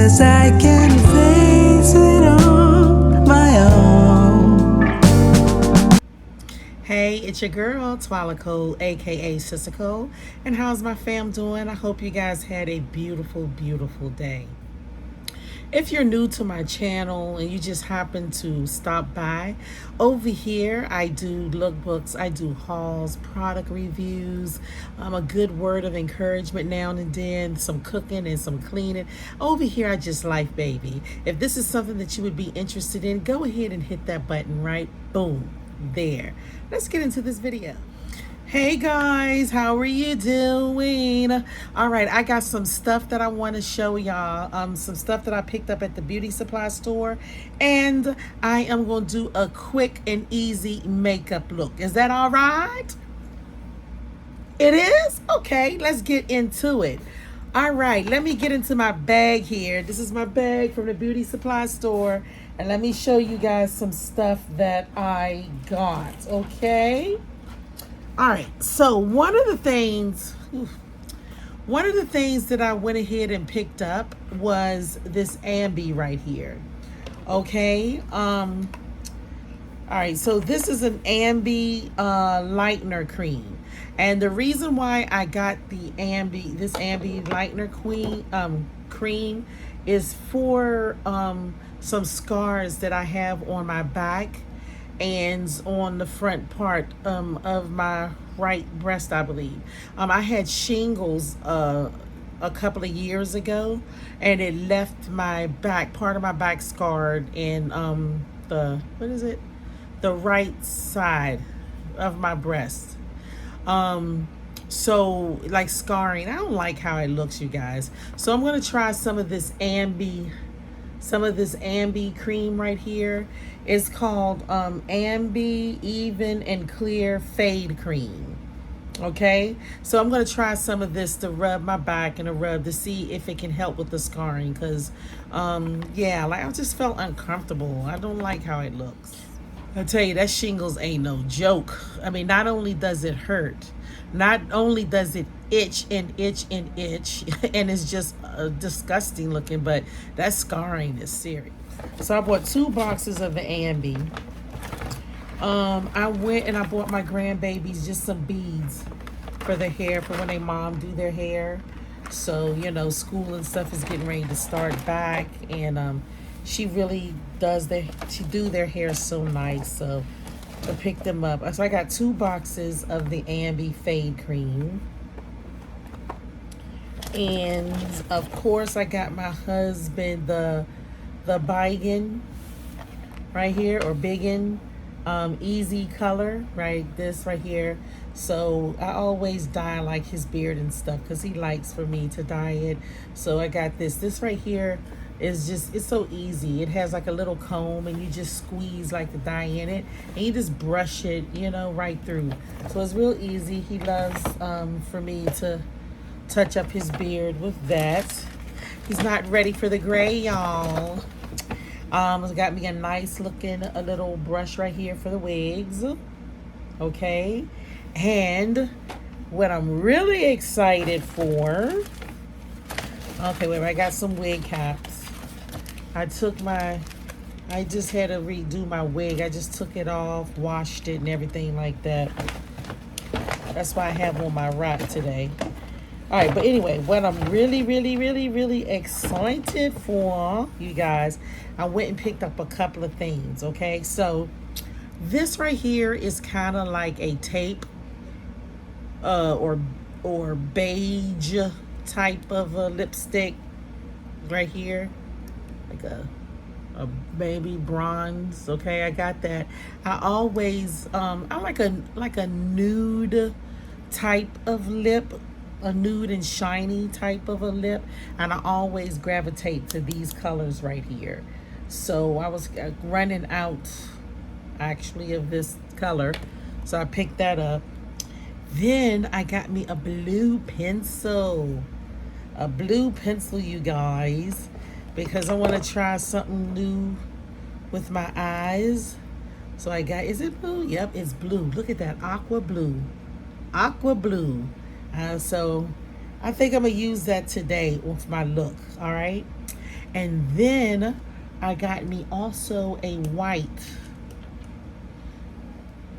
'cause I can face it on my own. Hey, it's your girl, Twalacole, aka Sister Cole. And how's my fam doing? I hope you guys had a beautiful, beautiful day. If you're new to my channel and you just happen to stop by, over here I do lookbooks, I do hauls, product reviews, a good word of encouragement now and then, some cooking and some cleaning. Over here I just life baby. If this is something that you would be interested in, go ahead and hit that button, right? Boom, there. Let's get into this video. Hey guys, how are you doing? All right, I got some stuff that I want to show y'all. Some stuff that I picked up at the beauty supply store, and I am going to do a quick and easy makeup look. Is that all right? It is? Okay, let's get into it. All right, let me get into my bag here. This is my bag from the beauty supply store, and let me show you guys some stuff that I got, okay? All right, so one of the things that I went ahead and picked up was this Ambi right here. Okay, all right, so this is an Ambi lightener cream, and the reason why I got this Ambi lightener cream is for some scars that I have on my back and on the front part of my right breast, I believe. I had shingles a couple of years ago, and it left my back, part of my back scarred in the right side of my breast. So like scarring, I don't like how it looks, you guys. So I'm gonna try some of this Ambi cream right here. It's called Ambi Even and Clear Fade Cream. Okay, so I'm going to try some of this to rub my back and to rub to see if it can help with the scarring, because yeah, like I just felt uncomfortable. I don't like how it looks. I tell you, that shingles ain't no joke. I mean, not only does it hurt, not only does it itch and itch and itch, and it's just disgusting looking, but that scarring is serious. So I bought 2 boxes of the Ambi. I went and I bought my grandbabies just some beads for their hair, for when they mom do their hair. So, you know, school and stuff is getting ready to start back, and she really does do their hair so nice. So I picked them up. So I got 2 boxes of the Ambi Fade Cream. And of course I got my husband the Biggin right here, or Biggin Easy Color, right? This right here. So I always dye like his beard and stuff, because he likes for me to dye it. So I got this right here is just, it's so easy. It has like a little comb, and you just squeeze like the dye in it, and you just brush it, you know, right through. So it's real easy. He loves for me to touch up his beard with that. He's not ready for the gray, y'all. It's got me a nice looking a little brush right here for the wigs. Okay, and what I'm really excited for, okay, wait, I got some wig caps. I just had to redo my wig. I just took it off, washed it and everything like that. That's why I have on my wrap today. All right, but anyway, what I'm really excited for, you guys, I went and picked up a couple of things, okay? So this right here is kind of like a tape or beige type of a lipstick right here, like a baby bronze. Okay, I got that. I always I like a nude type of lip, a nude and shiny type of a lip, and I always gravitate to these colors right here. So I was running out actually of this color, so I picked that up. Then I got me a blue pencil, you guys, because I want to try something new with my eyes. So I got, is it blue? Yep, it's blue. Look at that, aqua blue. So I think I'm gonna use that today with my look. All right, And then I got me also a white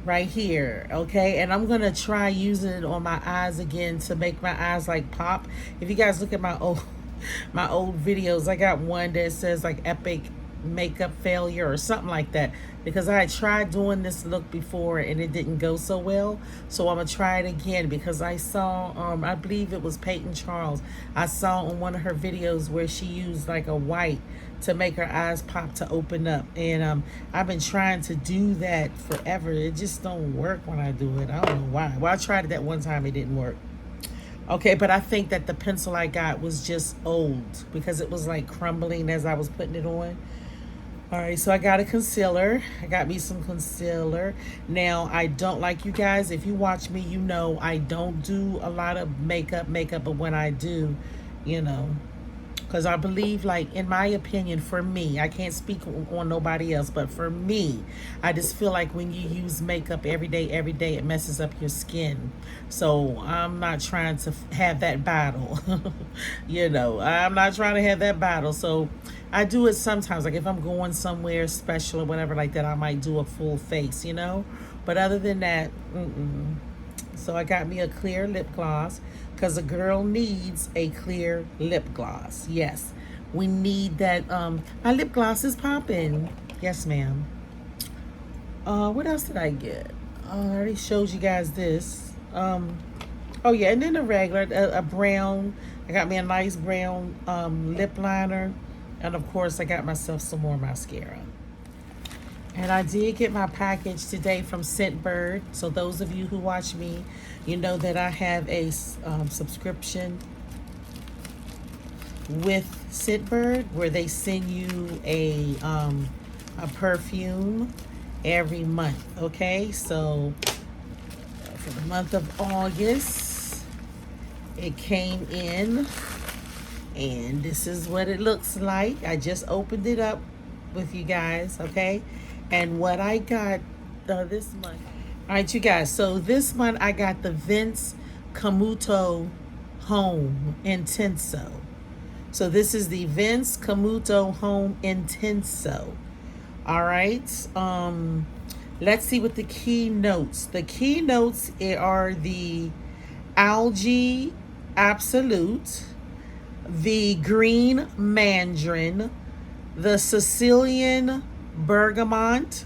right here, okay? And I'm gonna try using it on my eyes again to make my eyes like pop. If you guys look at my old my old videos, I got one that says like epic makeup failure or something like that, because I had tried doing this look before and it didn't go so well. So I'm gonna try it again, because I saw I believe it was Peyton Charles, I saw on one of her videos where she used like a white to make her eyes pop to open up, and I've been trying to do that forever. It just don't work when I do it. I don't know why. Well, I tried it that one time, it didn't work. Okay, but I think that the pencil I got was just old because it was like crumbling as I was putting it on. All right, so I got a concealer. I got me some concealer. Now, I don't, like, you guys, if you watch me, you know I don't do a lot of makeup, but when I do, you know, because I believe, like, in my opinion, for me, I can't speak on nobody else, but for me, I just feel like when you use makeup every day, it messes up your skin. So I'm not trying to have that battle. You know, I'm not trying to have that battle. So I do it sometimes, like if I'm going somewhere special or whatever like that, I might do a full face, you know. But other than that, So I got me a clear lip gloss, because a girl needs a clear lip gloss. Yes, we need that. My lip gloss is popping. Yes, ma'am. What else did I get? I already showed you guys this. Oh yeah, and then a regular, a brown. I got me a nice brown lip liner, and of course I got myself some more mascara. And I did get my package today from Scentbird. So those of you who watch me, you know that I have a subscription with Scentbird, where they send you a perfume every month. Okay, so for the month of August, it came in, and this is what it looks like. I just opened it up with you guys, okay? And what I got this month. All right, you guys. So this month I got the Vince Camuto Home Intenso. So this is the Vince Camuto Home Intenso. All right. Let's see what the key notes. The key notes are the Algae Absolute, the Green Mandarin, the Sicilian Bergamot,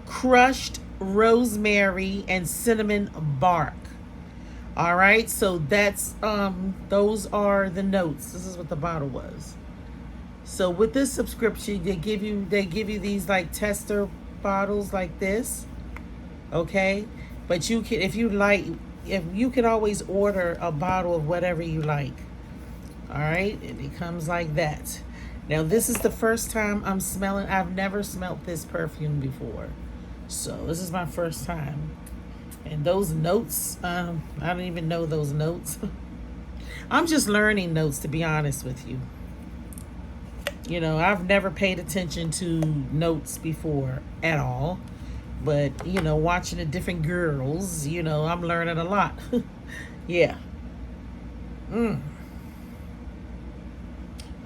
crushed rosemary, and cinnamon bark. All right, so that's those are the notes. This is what the bottle was. So with this subscription, they give you these like tester bottles like this. Okay, but you can, if you can always order a bottle of whatever you like. All right, and it comes like that. Now, this is the first time I'm smelling. I've never smelled this perfume before. So, this is my first time. And those notes, I don't even know those notes. I'm just learning notes, to be honest with you. You know, I've never paid attention to notes before at all. But, you know, watching the different girls, you know, I'm learning a lot. Yeah.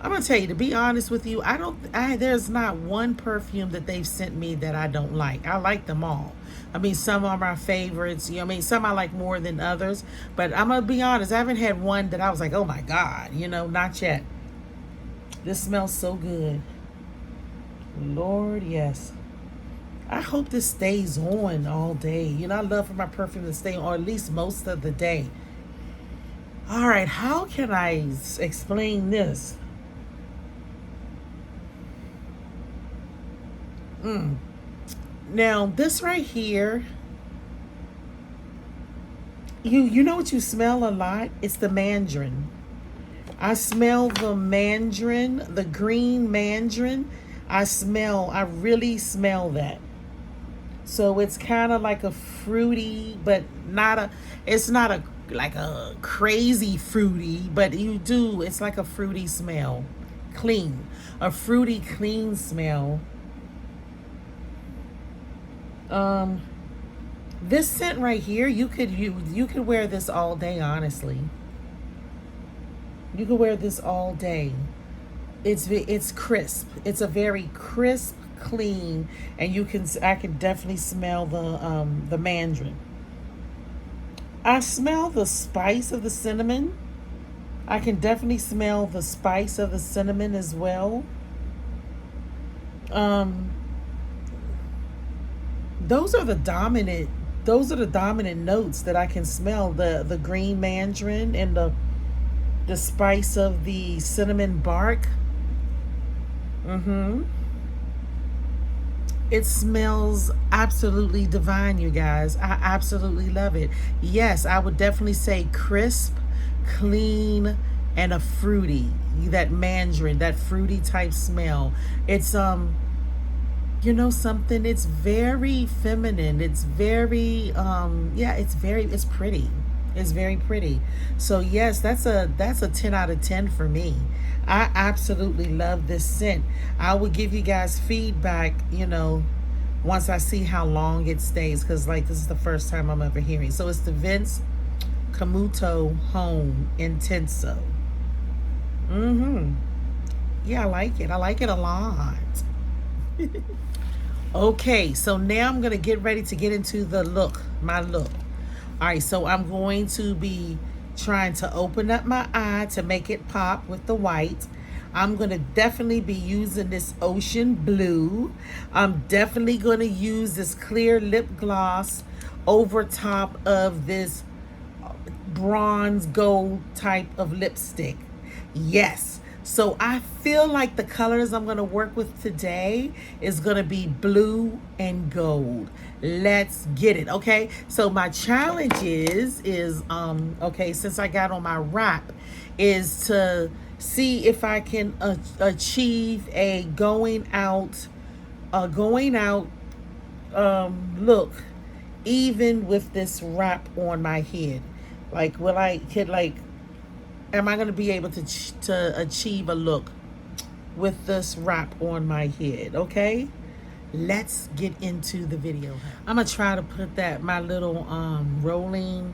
I'm gonna tell you, to be honest with you, there's not one perfume that they've sent me that I don't like. I like them all. I mean, some are my favorites. You know, I mean, some I like more than others. But I'm gonna be honest, I haven't had one that I was like, oh my God, you know, not yet. This smells so good. Lord, yes. I hope this stays on all day. You know, I love for my perfume to stay on, or at least most of the day. All right, how can I explain this? Now, this right here, you know what you smell a lot? It's the mandarin. I smell the mandarin, the green mandarin. I really smell that. So it's kind of like a fruity, but it's not like a crazy fruity, but it's like a fruity smell. Clean. A fruity, clean smell. This scent right here, you could wear this all day, honestly. You could wear this all day. it's crisp. It's a very crisp, clean, and I can definitely smell the mandarin. I smell the spice of the cinnamon. I can definitely smell the spice of the cinnamon as well. Um, those are the dominant. Those are the dominant notes that I can smell. The green mandarin and the spice of the cinnamon bark. Mm-hmm. It smells absolutely divine, you guys. I absolutely love it. Yes, I would definitely say crisp, clean, and a fruity. That mandarin, that fruity type smell. It's you know something, it's very feminine. It's very yeah, it's pretty. It's very pretty. So yes, that's a 10 out of 10 for me. I absolutely love this scent. I will give you guys feedback, you know, once I see how long it stays, because like this is the first time I'm ever hearing. So it's the Vince Camuto Home Intenso. Mm-hmm. Yeah, I like it. I like it a lot. Okay, so now I'm gonna get ready to get into the look, my look. All right, so I'm going to be trying to open up my eye to make it pop with the white. I'm going to definitely be using this ocean blue. I'm definitely going to use this clear lip gloss over top of this bronze gold type of lipstick. Yes. So I feel like the colors I'm going to work with today is going to be blue and gold. Let's get it. Okay. So my challenge is okay, since I got on my wrap, is to see if I can achieve a going out look even with this wrap on my head. Like, will I could like am I going to be able to achieve a look with this wrap on my head? Okay, let's get into the video. I'm gonna try to put that my little rolling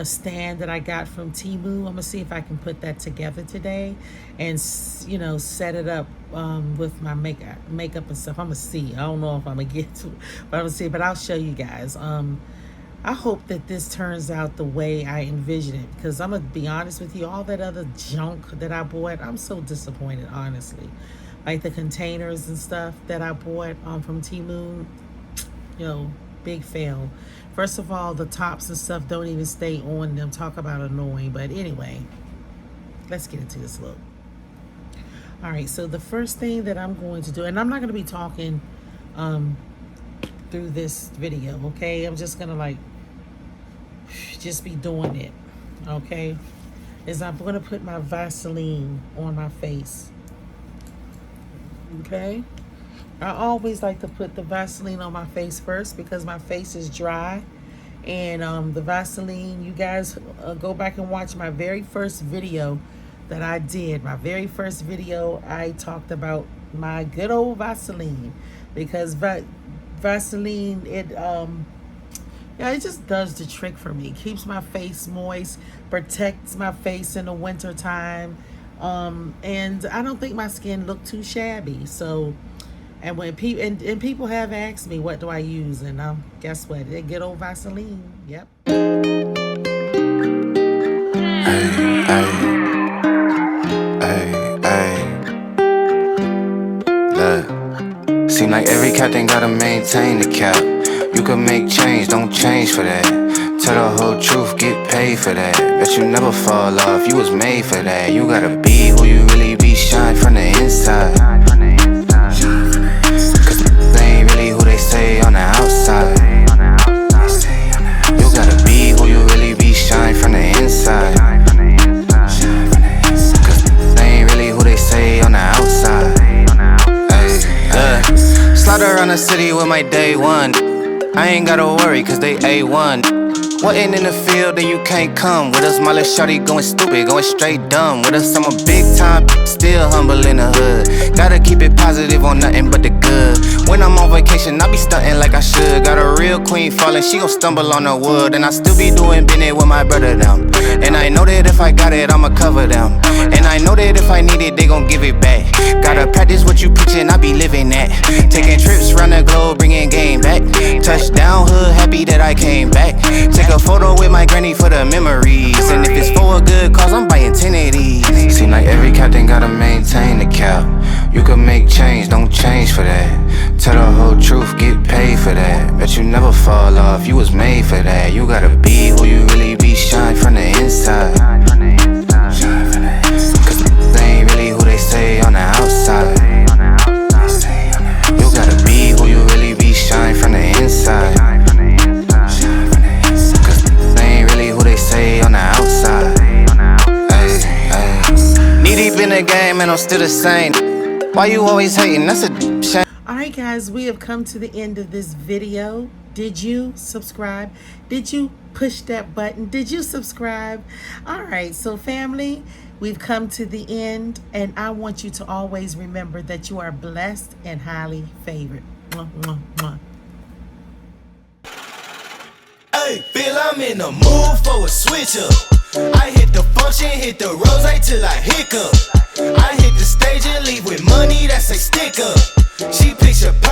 stand that I got from Temu. I'm gonna see if I can put that together today and you know, set it up with my makeup and stuff. I'm gonna see. I don't know if I'm gonna get to it, but I'm gonna see. But I'll show you guys. I hope that this turns out the way I envision it, because I'm gonna be honest with you, all that other junk that I bought, I'm so disappointed, honestly. Like the containers and stuff that I bought from Temu, you know, big fail. First of all, the tops and stuff don't even stay on them. Talk about annoying. But anyway, let's get into this look. All right, so the first thing that I'm going to do, and I'm not going to be talking through this video, okay? I'm just going to like just be doing it, okay? Is I'm going to put my Vaseline on my face, okay? I always like to put the Vaseline on my face first because my face is dry. And the Vaseline, you guys go back and watch my very first video that I did. My very first video, I talked about my good old Vaseline, because Vaseline, yeah, it just does the trick for me. It keeps my face moist, protects my face in the winter time, and I don't think my skin look too shabby. So, and when people and people have asked me what do I use, and guess what? They get old Vaseline. Yep. Look, seem like every captain gotta maintain the cap. You can make change, don't change for that. Tell the whole truth, get paid for that. Bet you never fall off, you was made for that. You gotta be who you really be, shine from the inside. Cause they ain't really who they say on the outside. You gotta be who you really be, shine from the inside. Cause they ain't really who they say on the outside. Slide around the city with my day one. I ain't gotta worry cause they A1. Wasn't in the field, then you can't come with us. My little shorty going stupid, going straight dumb with us. I'm a big time, still humble in the hood. Gotta keep it positive on nothing but the good. When I'm on vacation, I be stunting like I should. Got a real queen falling, she gon' stumble on the wood. And I still be doing business with my brother them. And I know that if I got it, I'ma cover them. And I know that if I need it, they gon' give it back. Gotta practice what you preachin', I be living that. Taking trips round the globe, bringing game back. Touchdown hood, happy that I came back. Take a photo with my granny for the memories. And if it's for a good cause, I'm buying 10 of these. Seem like every captain gotta maintain the cap. You can make change, don't change for that. Tell the whole truth, get paid for that. Bet you never fall off, you was made for that. You gotta be who you really be, shine from the inside. Cause they ain't really who they say on the outside. You gotta be who you really be, shine from the inside. Cause they ain't really who they say on the outside. Knee deep in the game and I'm still the same. Why you always hating? That's a shame. Alright guys, we have come to the end of this video. Did you subscribe? Did you push that button? Did you subscribe? Alright, so family, we've come to the end, and I want you to always remember that you are blessed and highly favored. Mwah, mwah, mwah. Hey, feel I'm in the mood for a switch up. I hit the function, hit the rose till I hiccup. I hit the stage and leave with money that's a stick up. She picture perfect.